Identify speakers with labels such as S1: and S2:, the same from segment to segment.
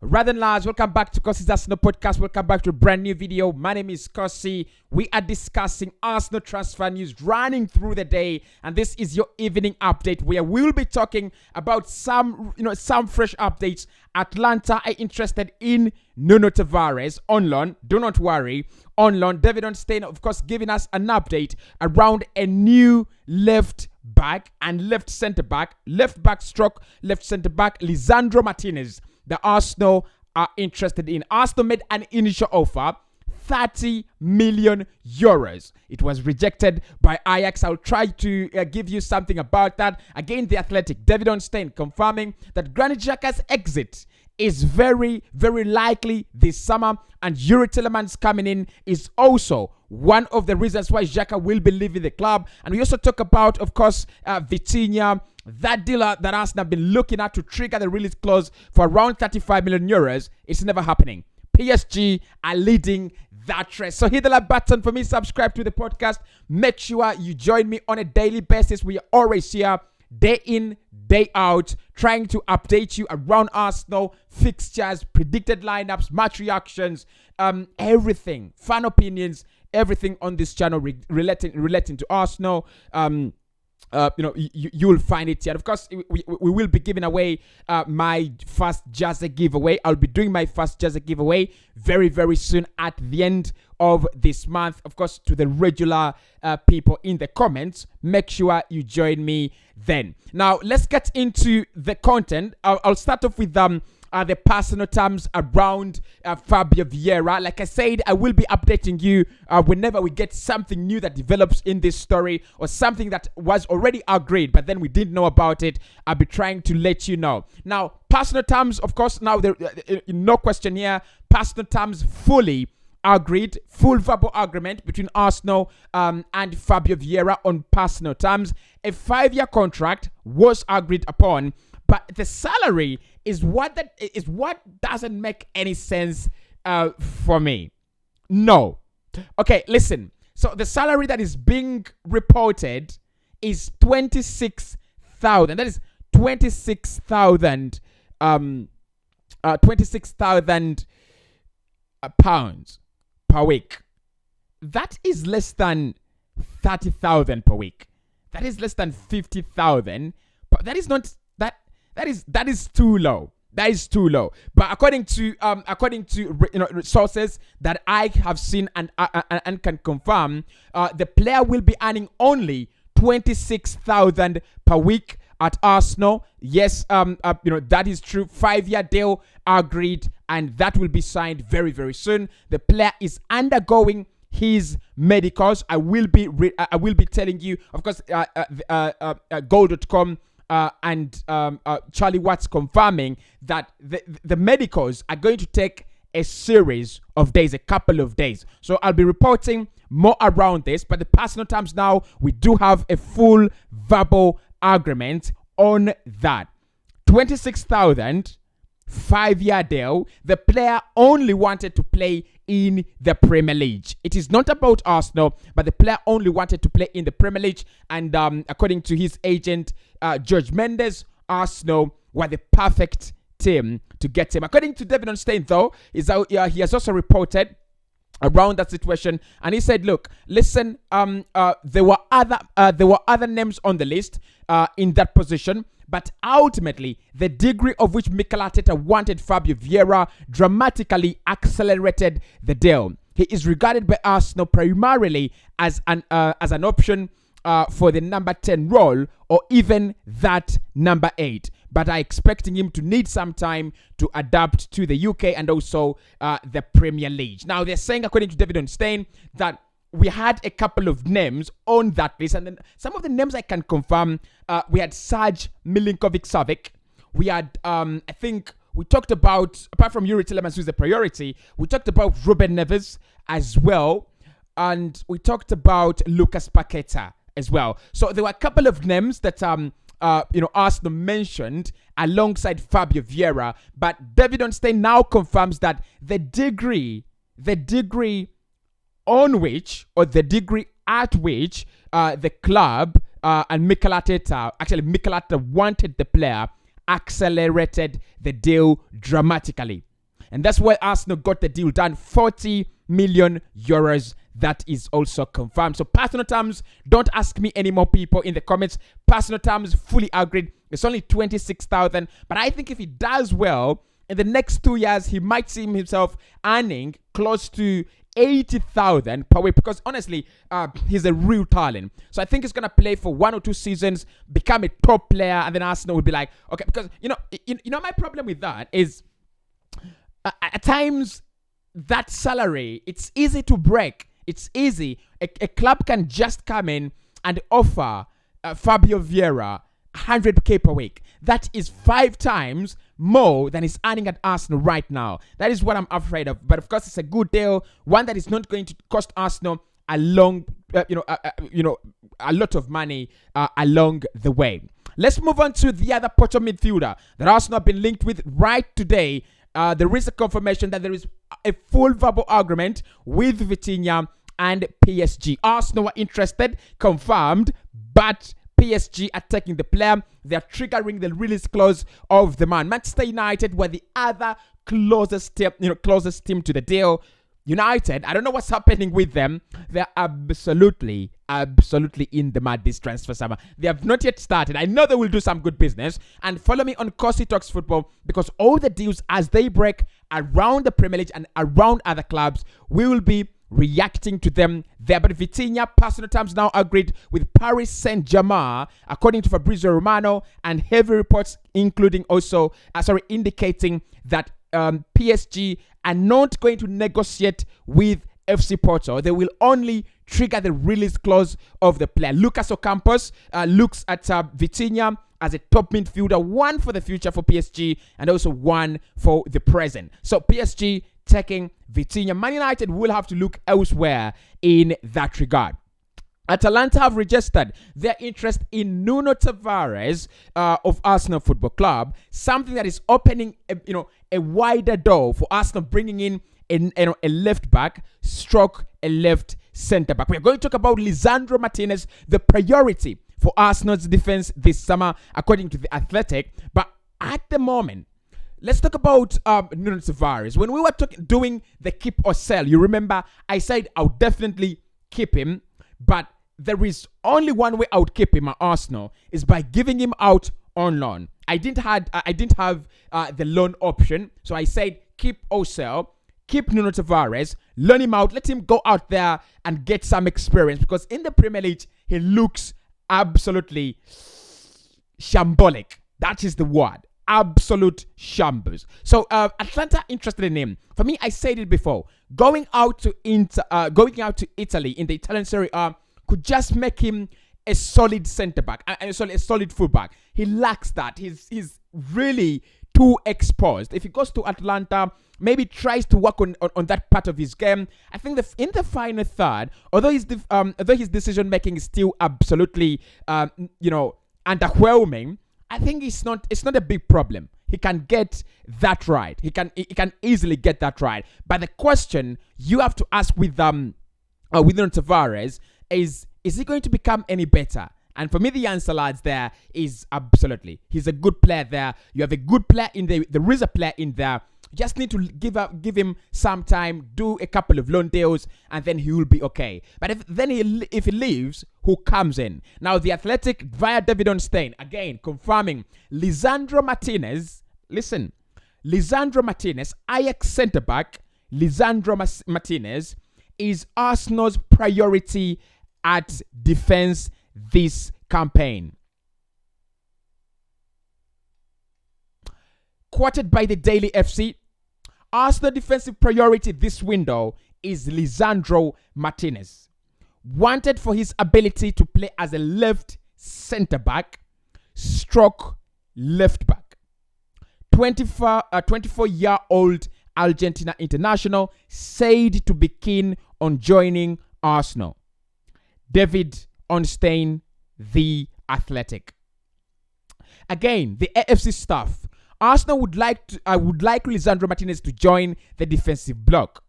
S1: Rather than lies, welcome back to Cossy's Arsenal podcast. Welcome back to a brand new video. My name is Cossy. We are discussing Arsenal transfer news running through the day, and this is your evening update where we'll be talking about some fresh updates. Atlanta are interested in Nuno Tavares on loan. Do not worry, on loan. David Onstein, of course, giving us an update around a new left back and left centre back, left centre back, Lisandro Martinez. The Arsenal are interested in. Arsenal made an initial offer, 30 million euros. It was rejected by Ajax. I'll try to give you something about that. Again, The Athletic, David Onstein confirming that Granit Xhaka's exit is very, very likely this summer, and Yuri Tillemans coming in is also one of the reasons why Xhaka will be leaving the club. And we also talk about, of course, Vitinha, that dealer that Arsenal have been looking at to trigger the release clause for around 35 million euros. It's never happening. PSG are leading that race. So hit the like button for me, subscribe to the podcast. Make sure you join me on a daily basis. We are always here, day in, day out, trying to update you around Arsenal, fixtures, predicted lineups, match reactions, everything, fan opinions, everything on this channel relating to Arsenal. You'll find it here. Of course, we will be giving away my first jersey giveaway. I'll be doing my first jersey giveaway very, very soon at the end of this month. Of course, to the regular people in the comments, make sure you join me then. Now, let's get into the content. I'll start off with the personal terms around Fabio Viera. Like I said, I will be updating you whenever we get something new that develops in this story or something that was already agreed, but then we didn't know about it. I'll be trying to let you know. Now, personal terms, of course, now there no question here. Personal terms fully agreed, full verbal agreement between Arsenal and Fabio Viera on personal terms. A 5-year contract was agreed upon, but the salary is what doesn't make any sense for me. No. Okay, listen. So the salary that is being reported is 26,000. That is 26,000 pounds per week. That is less than 30,000 per week. That is less than 50,000. But that is not that is too low. That is too low. But according to sources that I have seen and can confirm, the player will be earning only 26,000 per week at Arsenal. Yes, that is true. 5-year deal agreed, and that will be signed very, very soon. The player is undergoing his medicals. I will be telling you, of course, goal.com and Charlie Watts confirming that the medicals are going to take a series of days, a couple of days. So I'll be reporting more around this, but the personal terms now, we do have a full verbal agreement on that. 26,000, 5-year deal. The player only wanted to play in the Premier League. It is not about Arsenal, but the player only wanted to play in the Premier League. And according to his agent, George Mendes, Arsenal were the perfect team to get him. According to David Onstein, though, he has also reported around that situation, and he said, "Look, listen. There were other names on the list in that position." But ultimately, the degree of which Mikel Arteta wanted Fabio Viera dramatically accelerated the deal. He is regarded by Arsenal primarily as an option for the number 10 role, or even that number 8. But I expecting him to need some time to adapt to the UK and also the Premier League. Now, they're saying, according to David Onstein, that we had a couple of names on that list, and then some of the names I can confirm. We had Serge Milinkovic-Savic. We had, I think, we talked about, apart from Yuri Tillemans, who's the priority, we talked about Ruben Neves as well, and we talked about Lucas Paqueta as well. So there were a couple of names that Arsenal mentioned alongside Fabio Viera, but David Onstein now confirms that the degree on which, or the degree at which the club and Mikel Arteta wanted the player, accelerated the deal dramatically. And that's why Arsenal got the deal done. 40 million euros. That is also confirmed. So personal terms, don't ask me any more, people in the comments. Personal terms, fully agreed. It's only 26,000. But I think if he does well, in the next 2 years, he might see himself earning close to 80,000 per week, because honestly, he's a real talent. So I think he's gonna play for 1 or 2 seasons, become a top player, and then Arsenal will be like, okay, because you know my problem with that is at times that salary, it's easy to break. It's easy. A club can just come in and offer Fabio Viera 100k per week. That is 5 times more than he's earning at Arsenal right now. That is what I'm afraid of. But of course, it's a good deal, one that is not going to cost Arsenal a lot of money along the way. Let's move on to the other Porto midfielder that Arsenal have been linked with right today. There is a confirmation that there is a full verbal agreement with Vitinha and PSG. Arsenal are interested, confirmed, but PSG are taking the player. They are triggering the release clause of the man. Manchester United were the other closest team to the deal. United, I don't know what's happening with them. They're absolutely in the mud this transfer summer. They have not yet started. I know they will do some good business. And follow me on Cossy Talks Football, because all the deals as they break around the Premier League and around other clubs, we will be reacting to them there. But Vitinha, personal terms now agreed with Paris Saint-Germain, according to Fabrizio Romano, and heavy reports including also, indicating that PSG are not going to negotiate with FC Porto. They will only trigger the release clause of the player. Lucas Ocampos looks at Vitinha as a top midfielder, one for the future for PSG and also one for the present. So PSG taking Vitinha. Man United will have to look elsewhere in that regard. Atalanta have registered their interest in Nuno Tavares of Arsenal Football Club, something that is opening a wider door for Arsenal, bringing in a left back stroke a left centre back. We're going to talk about Lisandro Martinez, the priority for Arsenal's defense this summer, according to The Athletic. But at the moment, let's talk about Nuno Tavares. When we were doing the keep or sell, you remember I said I'll definitely keep him, but there is only one way I would keep him at Arsenal, is by giving him out on loan. I didn't have the loan option, so I said keep or sell. Keep Nuno Tavares, loan him out, let him go out there and get some experience, because in the Premier League he looks absolutely shambolic. That is the word. Absolute shambles. So Atlanta interested in him. For me, I said it before. Going out to Italy in the Italian Serie A could just make him a solid centre back, a solid fullback. He lacks that. He's really too exposed. If he goes to Atlanta, maybe tries to work on that part of his game. I think in the final third, although his decision making is still absolutely underwhelming, I think it's not a big problem. He can get that right. He can easily get that right. But the question you have to ask with Tavares is he going to become any better? And for me, the answer, lads, there is absolutely. He's a good player there. You have a good player in there. There is a player in there. You just need to give him some time, do a couple of loan deals, and then he will be okay. But if he leaves, who comes in? Now, The Athletic, via David Ornstein, again, confirming Lisandro Martinez. Listen, Lisandro Martinez, Ajax centre-back, Lisandro Martinez is Arsenal's priority at defense this campaign. Quoted by the Daily FC, Arsenal defensive priority this window is Lisandro Martinez. Wanted for his ability to play as a left centre-back, stroke left back. 24-year-old Argentina international said to be keen on joining Arsenal. David Ornstein, The Athletic. Again, the AFC staff. Arsenal would like Lisandro Martinez to join the defensive block.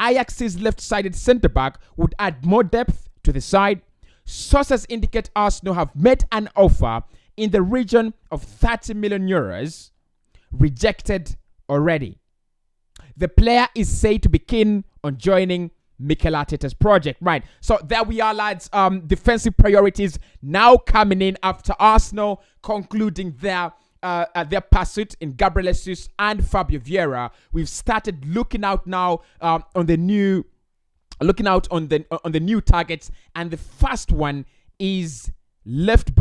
S1: Ajax's left-sided centre-back would add more depth to the side. Sources indicate Arsenal have made an offer in the region of 30 million euros, rejected already. the player is said to be keen on joining Mikel Arteta's project. Right. So there we are, lads. Defensive priorities now coming in after Arsenal concluding their pursuit in Gabriel Jesus and Fabio Viera. We've started looking out now on the new targets, and the first one is left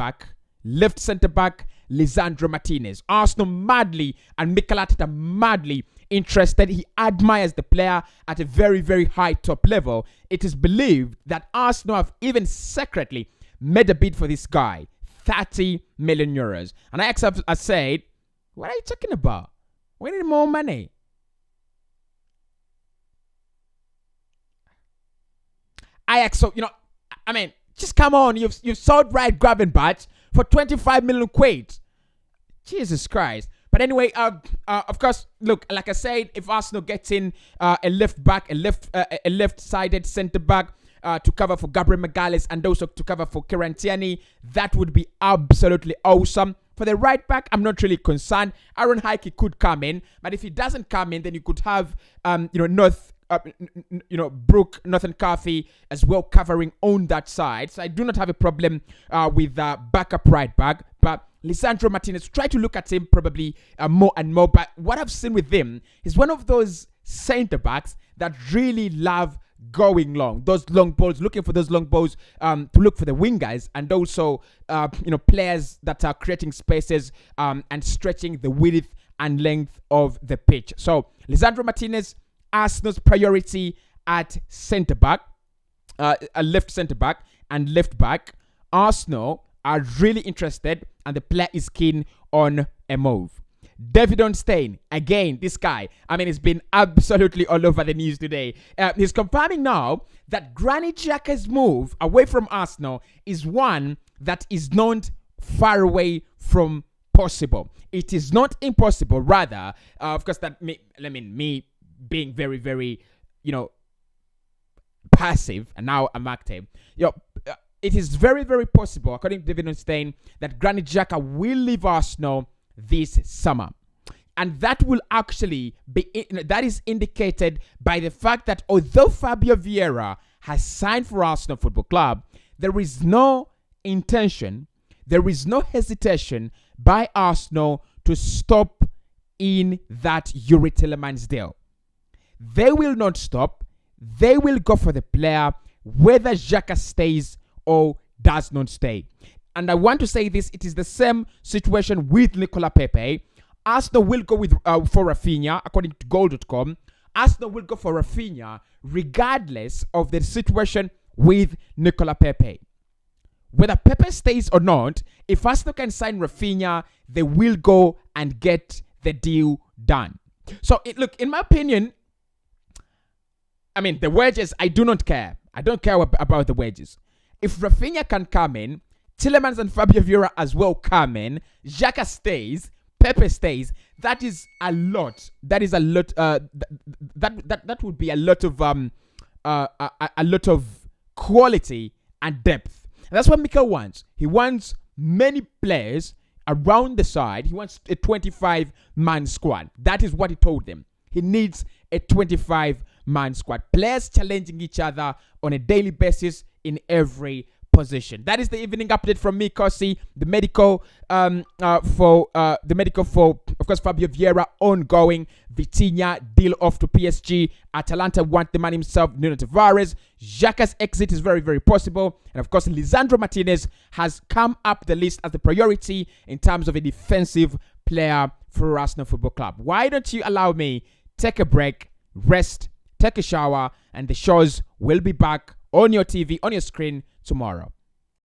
S1: centre back Lisandro Martinez. Arsenal madly and Mikel Arteta madly interested. He admires the player at a very, very high top level. It is believed that Arsenal have even secretly made a bid for this guy, 30 million euros. And I said, what are you talking about? We need more money. So, just come on. You've sold Right Gravenberch for 25 million quid. Jesus Christ. But anyway, of course, look, like I said, if Arsenal gets in a left-sided centre-back to cover for Gabriel Magalhaes and also to cover for Kieran Tierney, that would be absolutely awesome. For the right back, I'm not really concerned. Aaron Hickey could come in, but if he doesn't come in, then you could have, Brooke, Nathan Carthy as well covering on that side. So I do not have a problem with backup right back, but Lisandro Martinez, try to look at him probably more and more. But what I've seen with him is one of those centre backs that really love going long, those long balls, looking for those long balls to look for the wingers, and also players that are creating spaces and stretching the width and length of the pitch. So Lisandro Martinez, Arsenal's priority at centre back, a left centre back and left back. Arsenal are really interested, and the player is keen on a move. David Ornstein, again, this guy, he's been absolutely all over the news today. He's confirming now that Granit Xhaka's move away from Arsenal is one that is not far away from possible. It is not impossible, rather, of course, that me being very, very, passive, and now I'm active. It is very, very possible, according to David Ornstein, that Granit Xhaka will leave Arsenal this summer. And that will actually be, that is indicated by the fact that although Fabio Viera has signed for Arsenal Football Club, there is no intention, there is no hesitation by Arsenal to stop in that Yuri Tillemans deal. They will not stop. They will go for the player, whether Xhaka stays or does not stay. And I want to say this, it is the same situation with Nicola Pepe. Arsenal will go for Rafinha, according to goal.com. Arsenal will go for Rafinha regardless of the situation with Nicola Pepe. Whether Pepe stays or not, if Arsenal can sign Rafinha, they will go and get the deal done. So, look, in my opinion, the wages, I do not care. I don't care about the wages. If Rafinha can come in, Tillemans and Fabio Viera as well come in, Xhaka stays, Pepe stays, that is a lot. That is a lot. That would be a lot of quality and depth. And that's what Mikel wants. He wants many players around the side. He wants a 25-man squad. That is what he told them. He needs a 25-man squad. Players challenging each other on a daily basis in every position. That is the evening update from me, Cossy. The medical for of course Fabio Viera ongoing. Vitinha deal off to PSG. Atalanta want the man himself, Nuno Tavares. Xhaka's exit is very, very possible, and of course Lisandro Martinez has come up the list as the priority in terms of a defensive player for Arsenal Football Club. Why don't you allow me take a break, rest, take a shower, and the shows will be back on your TV, on your screen tomorrow.